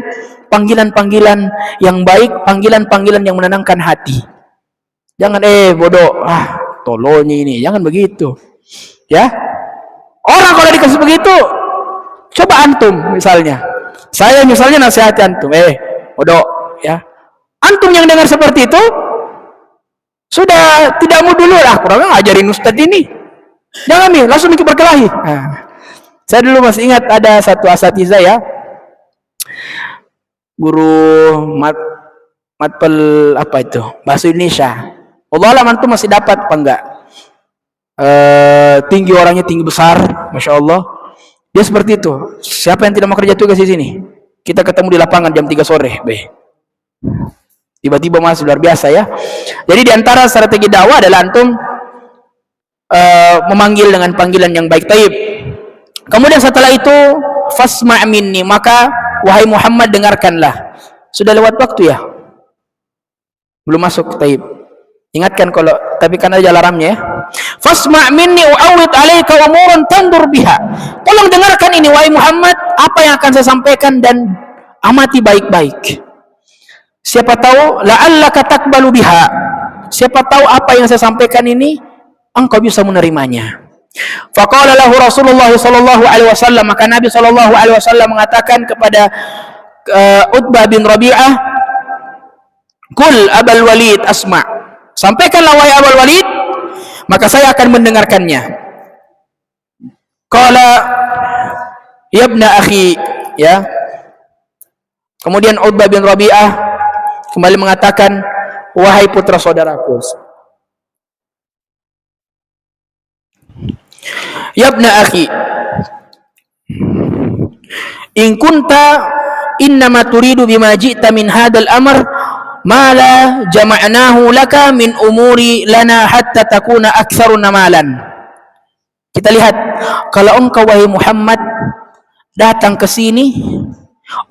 panggilan-panggilan yang baik, panggilan-panggilan yang menenangkan hati. Jangan bodoh, tolongnya ini, jangan begitu. Ya, orang kalau dikasih begitu, coba antum misalnya, saya misalnya nasihati antum, bodoh, ya, antum yang dengar seperti itu, sudah tidak mau dulu lah, kurang ngajarin ustadz ini, jangan nih, langsung mikir berkelahi. Saya dulu masih ingat ada satu asatidzah ya, guru matpel apa itu, bahasa Indonesia. Allah alam antum masih dapat apa enggak? Tinggi, orangnya tinggi besar, masya Allah. Dia seperti itu. Siapa yang tidak mau kerja tugas di sini? Kita ketemu di lapangan jam 3 sore, tiba-tiba masih luar biasa ya. Jadi diantara strategi dakwah adalah antum memanggil dengan panggilan yang baik. Taib. Kemudian setelah itu, fasma' minni, maka wahai Muhammad dengarkanlah. Sudah lewat waktu ya? Belum masuk. Taib. Ingatkan kalau, tapi kan ada alarmnya ya. Fasma' minni u'awid alaika umuran tandur biha. Tolong dengarkan ini wahai Muhammad, apa yang akan saya sampaikan dan amati baik-baik. Siapa tahu la'allaka taqbalu biha. Siapa tahu apa yang saya sampaikan ini engkau bisa menerimanya. Faqala lahu Rasulullah sallallahu alaihi wasallam, maka Nabi sallallahu alaihi wasallam mengatakan kepada Utbah bin Rabi'ah, "Qul Abul Walid asma'." Sampaikanlah wahai Abul Walid, maka saya akan mendengarkannya. Qala ya ibna akhi, ya. Kemudian Utbah bin Rabi'ah kembali mengatakan, wahai putra saudaraku. Ya ibna akhi, in kunta innama turidu bima ji'ta min hadzal amr ma la jama'nahu laka min umuri lana hatta takuna aktsaruna malan. Kita lihat, kalau engkau wahai Muhammad datang ke sini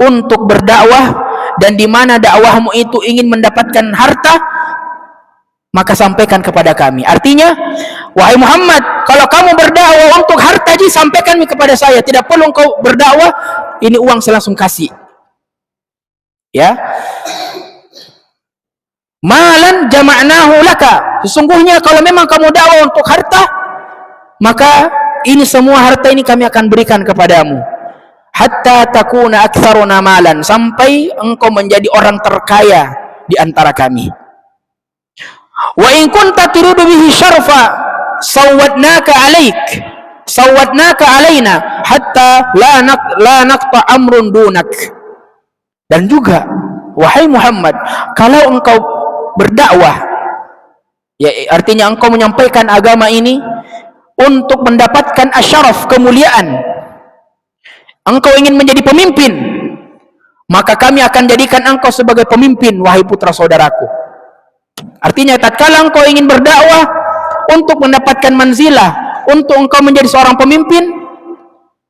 untuk berdakwah dan di mana dakwahmu itu ingin mendapatkan harta, maka sampaikan kepada kami. Artinya, wahai Muhammad, kalau kamu berdakwah untuk harta ji, sampaikan kepada saya. Tidak perlu engkau berdakwah, ini uang saya langsung kasih. Ya. Malan jama'nahu laka. Sesungguhnya kalau memang kamu dakwah untuk harta, maka ini semua harta ini kami akan berikan kepadamu. hatta takuna aktsaruna malan, sampai engkau menjadi orang terkaya di antara kami. Wa in kunta turidu bihi syarfa sawwadnaka alaina hatta la naqta amrun dunak. Dan juga wahai Muhammad, kalau engkau berdakwah, ya artinya engkau menyampaikan agama ini untuk mendapatkan asyaraf, kemuliaan, engkau ingin menjadi pemimpin, maka kami akan jadikan engkau sebagai pemimpin, wahai putra saudaraku. Artinya tatkala engkau ingin berdakwah untuk mendapatkan manzilah, untuk engkau menjadi seorang pemimpin,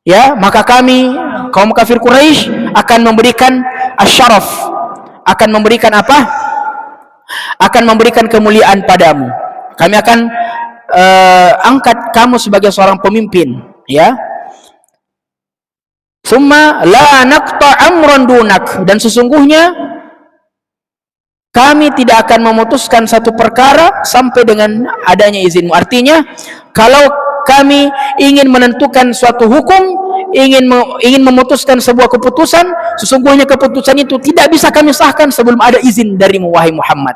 ya, maka kami kaum kafir Quraisy akan memberikan asyaraf, akan memberikan apa? Akan memberikan kemuliaan padamu. Kami akan angkat kamu sebagai seorang pemimpin, ya. Summa la naqta amran dunak, dan sesungguhnya kami tidak akan memutuskan satu perkara sampai dengan adanya izinmu. Artinya, kalau kami ingin menentukan suatu hukum, ingin memutuskan sebuah keputusan, sesungguhnya keputusan itu tidak bisa kami sahkan sebelum ada izin darimu, wahai Muhammad.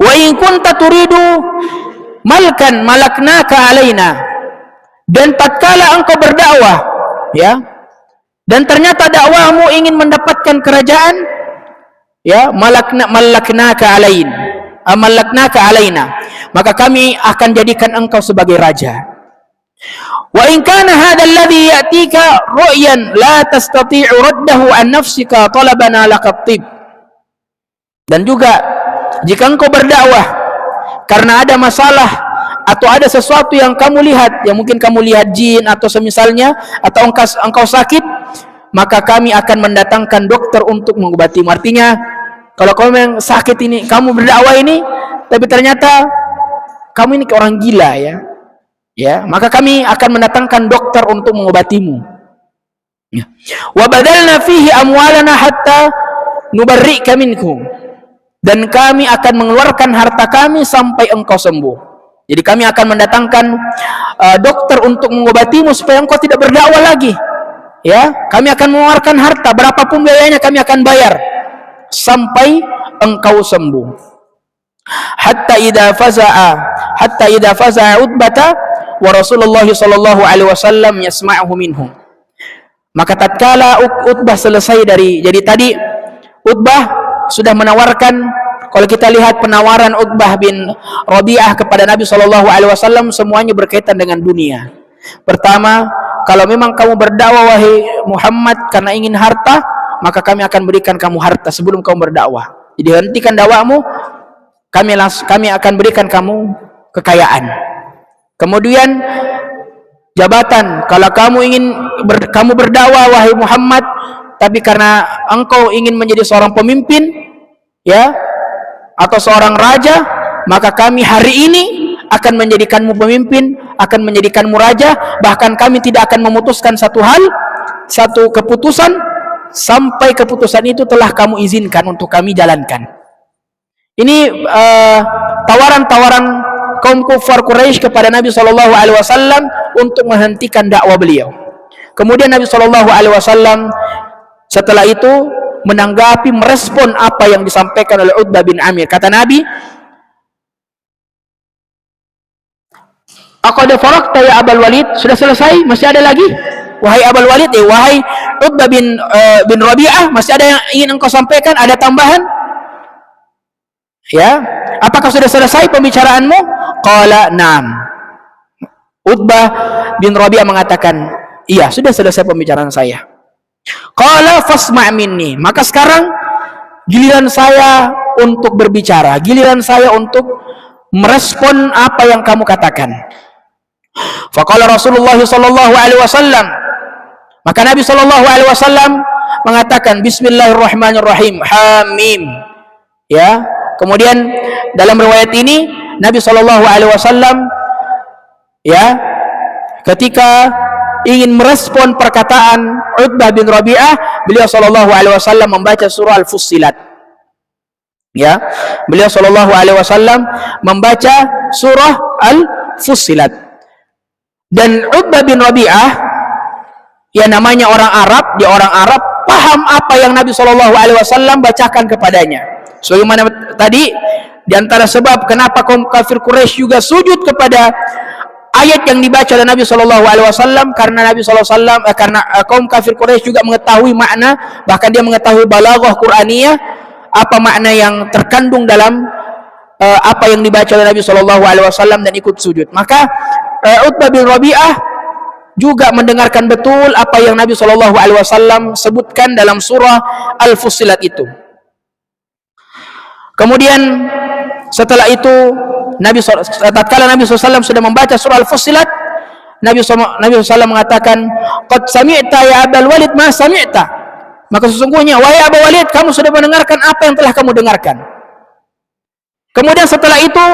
Wa in kunta turidu malkan malaknaka alaina, dan tatkala engkau berdakwah, ya, dan ternyata dakwahmu ingin mendapatkan kerajaan, ya, malaknaka alaina, maka kami akan jadikan engkau sebagai raja. Wa in kana hadha alladhi ya'tika ru'yan la tastati'u raddahu an nafsika talabana laqattib. Dan juga jika engkau berdakwah karena ada masalah atau ada sesuatu yang kamu lihat, yang mungkin kamu lihat jin atau semisalnya, atau engkau sakit, maka kami akan mendatangkan dokter untuk mengobatimu. Artinya, kalau kamu yang sakit ini, kamu berdakwah ini, tapi ternyata kamu ini orang gila, ya, maka kami akan mendatangkan dokter untuk mengobatimu. Wa badalna fihi amwalana hatta nubarrika minhu, dan kami akan mengeluarkan harta kami sampai engkau sembuh. Jadi kami akan mendatangkan dokter untuk mengobatimu supaya engkau tidak berdakwah lagi. Ya, kami akan mengeluarkan harta berapapun biayanya, kami akan bayar sampai engkau sembuh. Hatta idza faza'a Utbata wa Rasulullah sallallahu alaihi wasallam yasma'uhu minhum. Maka tatkala Utbah selesai jadi tadi Utbah sudah menawarkan, kalau kita lihat penawaran Utbah bin Rabi'ah kepada Nabi sallallahu alaihi wasallam semuanya berkaitan dengan dunia. Pertama, kalau memang kamu berdakwah wahai Muhammad karena ingin harta, maka kami akan berikan kamu harta sebelum kamu berdakwah. Jadi hentikan dakwahmu, kami akan berikan kamu kekayaan. Kemudian jabatan, kalau kamu ingin kamu berdakwah wahai Muhammad, tapi karena engkau ingin menjadi seorang pemimpin, ya, atau seorang raja, maka kami hari ini akan menjadikanmu pemimpin, akan menjadikanmu raja, bahkan kami tidak akan memutuskan satu hal, satu keputusan sampai keputusan itu telah kamu izinkan untuk kami jalankan. Ini tawaran-tawaran kaum kufar Quraisy kepada Nabi sallallahu alaihi wasallam untuk menghentikan dakwah beliau. Kemudian Nabi sallallahu alaihi wasallam setelah itu menanggapi, merespon apa yang disampaikan oleh Utbah bin Amir. Kata Nabi, "Aqad faraqta ya Abul Walid?" Sudah selesai? Masih ada lagi? Wahai Abul Walid, wahai Utbah bin Rabi'ah, masih ada yang ingin engkau sampaikan? Ada tambahan? Ya, apakah sudah selesai pembicaraanmu? Qala na'am. Utbah bin Rabi'ah mengatakan, iya, sudah selesai pembicaraan saya. Qala fasma' minni, maka sekarang giliran saya untuk berbicara, giliran saya untuk merespon apa yang kamu katakan. Faqala Rasulullah sallallahu alaihi wasallam, maka Nabi sallallahu alaihi wasallam mengatakan bismillahirrahmanirrahim, hamim. Ya, kemudian dalam riwayat ini Nabi sallallahu alaihi wasallam, ya, ketika ingin merespon perkataan Utbah bin Rabi'ah, beliau sallallahu alaihi wasallam membaca surah Al-Fussilat. Ya, beliau sallallahu alaihi wasallam membaca surah Al-Fussilat. Dan Utbah bin Rabi'ah, Ya namanya orang Arab, dia orang Arab, paham apa yang Nabi SAW bacakan kepadanya. Sebagaimana tadi, di antara sebab kenapa kaum kafir Quraisy juga sujud kepada ayat yang dibaca oleh Nabi SAW, karena Nabi SAW, karena kaum kafir Quraisy juga mengetahui makna, bahkan dia mengetahui balaghah Qur'aniyah, apa makna yang terkandung dalam apa yang dibaca oleh Nabi SAW, dan ikut sujud. Maka Utbah bin Rabi'ah juga mendengarkan betul apa yang Nabi SAW sebutkan dalam surah Al-Fussilat itu. Kemudian setelah itu tatkala Nabi SAW sudah membaca surah Al-Fussilat, Nabi SAW mengatakan, "Qad sami'ta ya Abul Walid ma sami'ta." Maka sesungguhnya wahai Abu Walid, kamu sudah mendengarkan apa yang telah kamu dengarkan. Kemudian setelah itu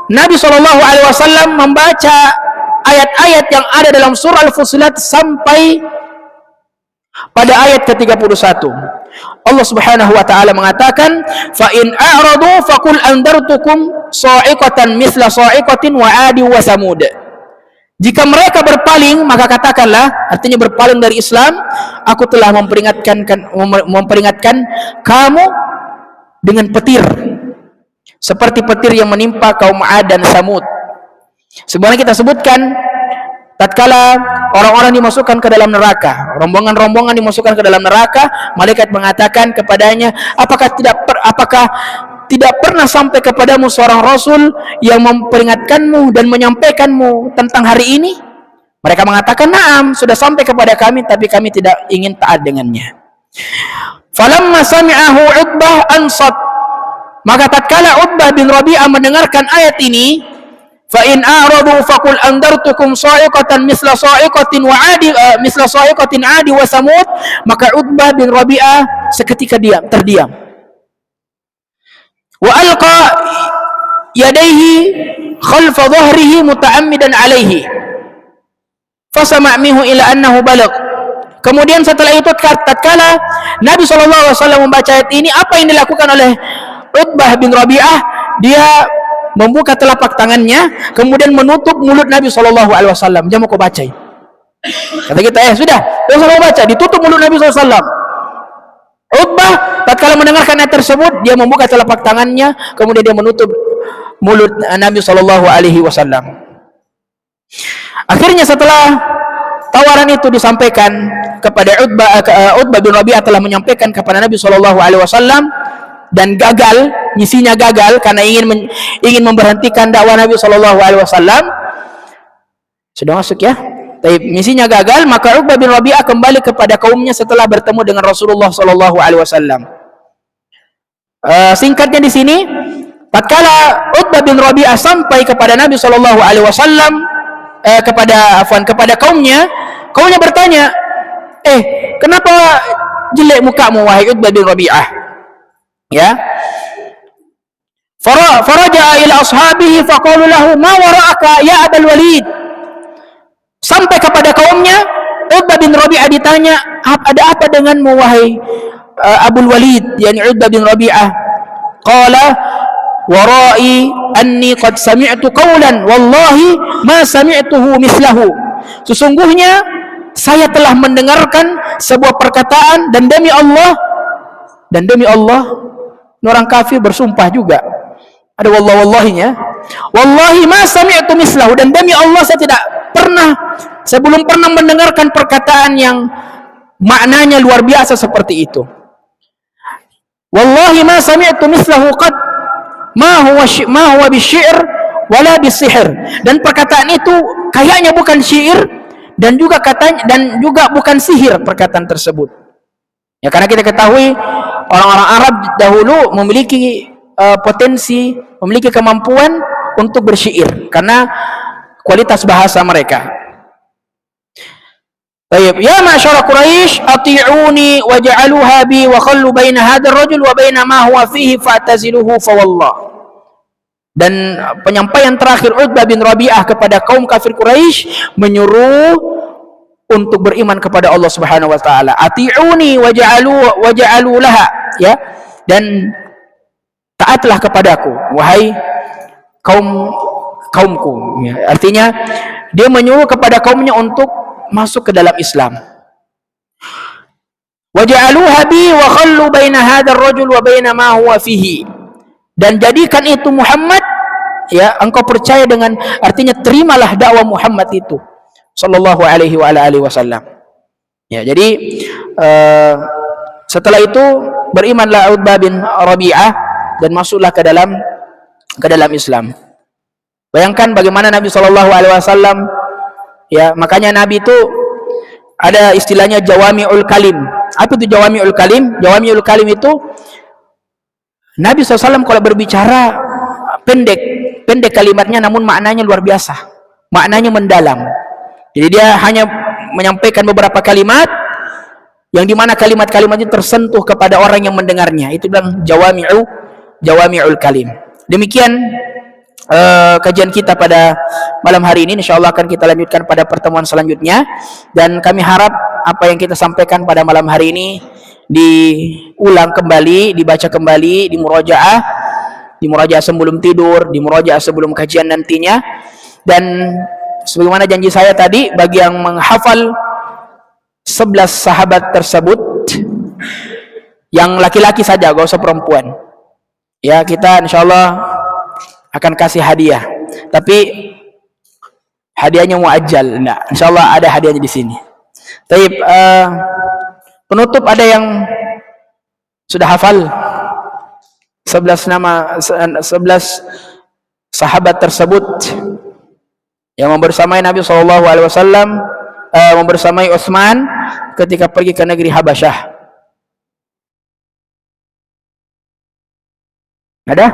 Nabi SAW membaca ayat-ayat yang ada dalam surah Al-Fussilat sampai pada ayat ke-31. Allah Subhanahu wa taala mengatakan, "Fa in a'radu faqul andartukum sa'iqatan mithla sa'iqatin wa 'adi wa samud." Jika mereka berpaling, maka katakanlah, artinya berpaling dari Islam, aku telah memperingatkan kamu dengan petir seperti petir yang menimpa kaum 'Ad dan Samud. Sebenarnya kita sebutkan tatkala orang-orang dimasukkan ke dalam neraka, rombongan-rombongan dimasukkan ke dalam neraka, malaikat mengatakan kepadanya, apakah tidak pernah sampai kepadamu seorang rasul yang memperingatkanmu dan menyampaikanmu tentang hari ini? Mereka mengatakan, "Na'am, sudah sampai kepada kami, tapi kami tidak ingin taat dengannya." Falamma sami'ahu Utbah ansat. Maka tatkala Utbah bin Rabi'ah mendengarkan ayat ini, fa in a'radu faqul andartukum sa'iqatan misla sa'iqatin wa 'adi misla sa'iqatin 'adi wa samud, maka Utbah bin Rabi'ah seketika terdiam. Wa alqa yadayhi khalfa dhahrihi muta'ammidan 'alaihi fasama' minhu ila annahu balagh. Kemudian setelah itu tatkala Nabi SAW membaca ayat ini, apa yang dilakukan oleh Utbah bin Rabi'ah? Dia membuka telapak tangannya, kemudian menutup mulut Nabi SAW. Jangan kau baca. Kata kita, sudah, jangan baca, ditutup mulut Nabi SAW. Utbah tatkala mendengarkan ayat tersebut, dia membuka telapak tangannya, kemudian dia menutup mulut Nabi SAW. Akhirnya setelah tawaran itu disampaikan kepada Utbah bin Rabi'ah telah menyampaikan kepada Nabi SAW, dan gagal, misinya gagal karena ingin memberhentikan dakwah Nabi SAW. Sudah masuk ya? Tapi misinya gagal, maka Utbah bin Rabi'ah kembali kepada kaumnya setelah bertemu dengan Rasulullah SAW. Singkatnya di sini, tatkala Utbah bin Rabi'ah sampai kepada Nabi SAW, kepada kaumnya bertanya, kenapa jelek mukamu wahai Utbah bin Rabi'ah? Ya, faraja'a ila ashabihi faqalu lahu ma wara'aka ya Abul Walid. Sampai kepada kaumnya, Utbah bin Rabi'ah ditanya, ada apa denganmu wahai Abul Walid, yakni Utbah bin Rabi'ah? Qala wara'i anni qad sami'tu qawlan wallahi ma sami'tuhu mislahu. Sesungguhnya saya telah mendengarkan sebuah perkataan, dan demi Allah, orang kafir bersumpah juga, ada wallahinya, wallahi ma sami'tu mislahu, dan demi Allah saya belum pernah mendengarkan perkataan yang maknanya luar biasa seperti itu. Wallahi ma sami'tu mislahu qad ma huwa bisyi'r wala bisihr. Dan perkataan itu kayaknya bukan syair dan juga bukan sihir perkataan tersebut. Ya, karena kita ketahui orang-orang Arab dahulu memiliki potensi, memiliki kemampuan untuk bersyair karena kualitas bahasa mereka. Baik, ya ma'syara Quraisy, ati'uni waj'aluha bi wa khallu baina hadzal rajul wa baina ma huwa fihi fa'taziluhu fa wallah. Dan penyampaian terakhir Utbah bin Rabi'ah kepada kaum kafir Quraisy menyuruh untuk beriman kepada Allah Subhanahu wa taala. Ati'uni waj'alu laha, ya, dan taatlah kepadaku wahai kaumku, ya. Artinya dia menyuruh kepada kaumnya untuk masuk ke dalam Islam. Waja'aluha bi wa khallu baina hadzal rajul wa baina ma huwa fihi. Dan jadikan itu Muhammad, ya, engkau percaya dengan, artinya terimalah dakwah Muhammad itu sallallahu alaihi wa ala alihi wasallam. Ya, jadi setelah itu berimanlah Utbah bin Rabi'ah dan masuklah ke dalam Islam. Bayangkan bagaimana Nabi sallallahu alaihi wasallam, ya, makanya Nabi itu ada istilahnya jawami'ul kalim. Apa itu jawami'ul kalim? Jawami'ul kalim itu Nabi SAW kalau berbicara pendek kalimatnya, namun maknanya luar biasa, maknanya mendalam. Jadi dia hanya menyampaikan beberapa kalimat yang dimana kalimat-kalimat itu tersentuh kepada orang yang mendengarnya. Itu bilang jawami'ul kalim. Demikian kajian kita pada malam hari ini. InsyaAllah akan kita lanjutkan pada pertemuan selanjutnya, dan kami harap apa yang kita sampaikan pada malam hari ini diulang kembali, dibaca kembali, dimurajaah sebelum tidur, dimurajaah sebelum kajian nantinya. Dan sebagaimana janji saya tadi, bagi yang menghafal 11 sahabat tersebut, yang laki-laki saja, gak usah perempuan, ya, kita insyaallah akan kasih hadiah. Tapi hadiahnya muajjal, enggak, insyaallah ada hadiahnya di sini. Taib, penutup, ada yang sudah hafal 11 sahabat tersebut yang membersamai Nabi SAW, membersamai Utsman ketika pergi ke negeri Habasyah? Ada?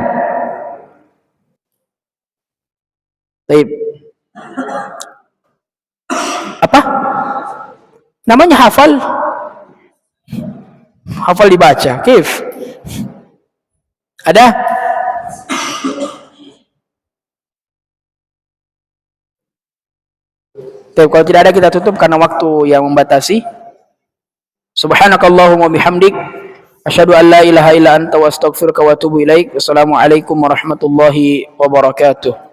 Taib. Apa? Namanya hafal dibaca. Kif? Ada? Taib, kalau tidak ada kita tutup karena waktu yang membatasi. Subhanakallahumma bihamdik, asyhadu an la ilaha illa anta wa astaghfiruka wa atubu ilaik. Wassalamualaikum warahmatullahi wabarakatuh.